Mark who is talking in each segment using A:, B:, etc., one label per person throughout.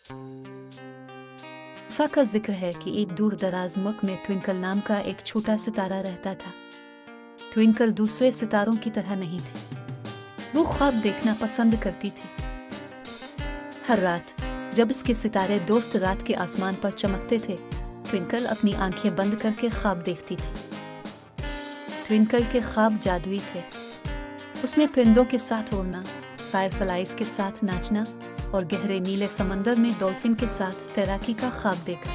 A: वफ़ा का जिक्र है कि एक दूर दराज मुल्क में ट्विंकल नाम का एक छोटा सितारा रहता था। ट्विंकल दूसरे सितारों की तरह नहीं थी। वो ख्वाब देखना पसंद करती थी। हर रात जब इसके सितारे दोस्त रात के आसमान पर चमकते थे, ट्विंकल अपनी आंखें बंद करके ख्वाब देखती थी। ट्विंकल के ख्वाब जादुई थे। उसने परिंदों के साथ उड़ना, फायरफ्लाइज के साथ नाचना और गहरे नीले समंदर में डॉल्फिन के साथ तैराकी का ख्वाब देखा।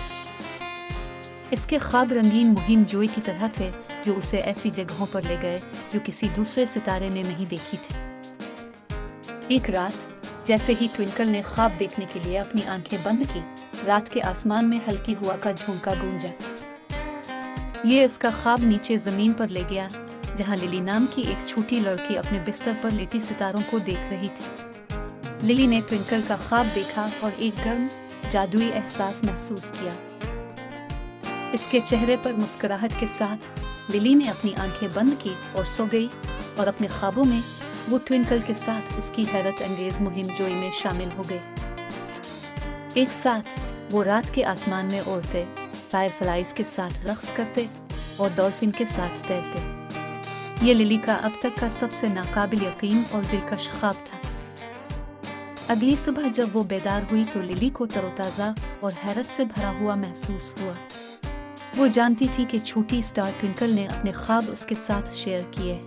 A: इसके ख्वाब रंगीन मुहिम जोई की तरह थे, जो उसे ऐसी जगहों पर ले गए जो किसी दूसरे सितारे ने नहीं देखी थी। एक रात जैसे ही ट्विंकल ने ख्वाब देखने के लिए अपनी आंखें बंद की, रात के आसमान में हल्की हवा का झोंका गूंजा। ये इसका ख्वाब नीचे जमीन पर ले गया, जहां लिली नाम की एक छोटी लड़की अपने बिस्तर पर लेटी सितारों को देख रही थी। लिली ने ट्विंकल का ख्वाब देखा और एक गर्म जादुई एहसास महसूस किया। इसके चेहरे पर मुस्कुराहट के साथ लिली ने अपनी आंखें बंद की और सो गई, और अपने ख्वाबों में वो ट्विंकल के साथ उसकी हैरत अंगेज मुहिम जोई में शामिल हो गए। एक साथ वो रात के आसमान में उड़ते, फायरफ्लाइज के साथ रक्स करते और डॉल्फिन के साथ तैरते। ये लिली का अब तक का सबसे नाकाबिल यकीन और दिलकश ख्वाब था। अगली सुबह जब वो बेदार हुई तो लिली को तरोताज़ा और हैरत से भरा हुआ महसूस हुआ। वो जानती थी कि छोटी स्टार ट्विंकल ने अपने ख्वाब उसके साथ शेयर किए।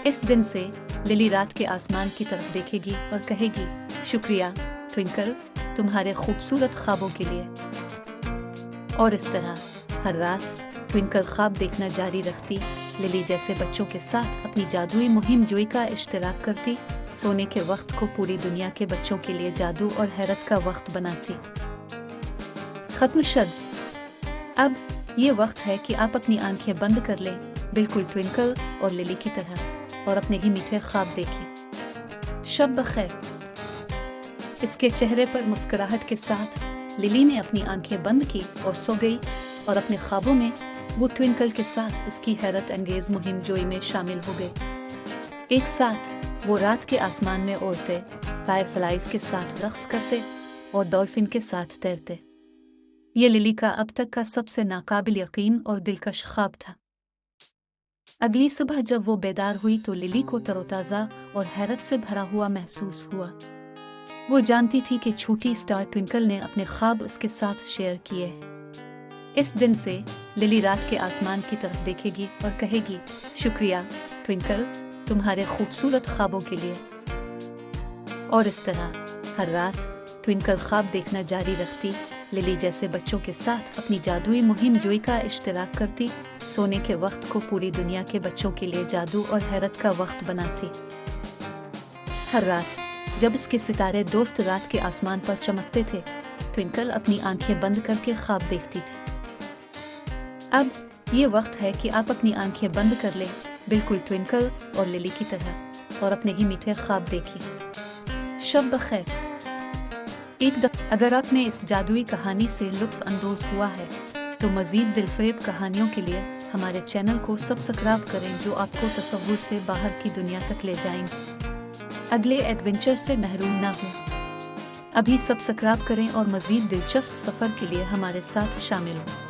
A: इस दिन से लिली रात के आसमान की तरफ देखेगी और कहेगी, शुक्रिया ट्विंकल, तुम्हारे खूबसूरत ख्वाबों के लिए। और इस तरह हर रात ट्विंकल ख्वाब देखना जारी रखती, लिली जैसे बच्चों के साथ अपनी जादुई मुहिम जोई का इश्तिराक करती, सोने के वक्त को पूरी दुनिया के बच्चों के लिए जादू और हैरत का वक्त बनाती। खत्म शद। अब ये वक्त है कि आप अपनी आंखें बंद कर लें, बिल्कुल ट्विंकल और लिली की तरह, और अपने ही मीठे ख्वाब देखें। शब बखैर। इसके चेहरे पर मुस्कुराहट के साथ लिली ने अपनी आंखें बंद की और सो गई, और अपने ख्वाबों में वो ट्विंकल के साथ उसकी हैरत अंगेज मुहिम जोई में शामिल हो गए। एक साथ वो रात के आसमान में उड़ते, फायरफ्लाइज के साथ रक्स करते और डॉल्फिन के साथ तैरते। ये लिली का अब तक का सबसे नाकाबिल यकीन और दिलकश ख्वाब था। अगली सुबह जब वो बेदार हुई तो लिली को तरोताज़ा और हैरत से भरा हुआ महसूस हुआ। वो जानती थी कि छोटी स्टार ट्विंकल ने अपने ख्वाब उसके साथ शेयर किए। इस दिन से लिली रात के आसमान की तरफ देखेगी और कहेगी, शुक्रिया ट्विंकल, तुम्हारे खूबसूरत ख्वाबों के लिए। और इस तरह हर रात ट्विंकल ख्वाब देखना जारी रखती, लिली जैसे बच्चों के साथ अपनी जादुई मुहिम जोई का इश्तिराक करती, सोने के वक्त को पूरी दुनिया के बच्चों के लिए जादू और हैरत का वक्त बनाती। हर रात जब इसके सितारे दोस्त रात के आसमान पर चमकते थे, ट्विंकल अपनी आंखें बंद करके ख्वाब देखती थी। अब ये वक्त है कि आप अपनी आंखें बंद कर लें, बिल्कुल ट्विंकल और लिली की तरह, और अपने ही मीठे ख्वाब देखिए। शब बखैर। अगर आपने इस जादुई कहानी से लुत्फ अंदोज हुआ है तो मज़ीद दिलफरेब कहानियों के लिए हमारे चैनल को सब्सक्राइब करें, जो आपको तसव्वुर से बाहर की दुनिया तक ले जाएंगे। अगले एडवेंचर से महरूम ना हो। अभी सब्सक्राइब करें और मज़ीद दिलचस्प सफ़र के लिए हमारे साथ शामिल हों।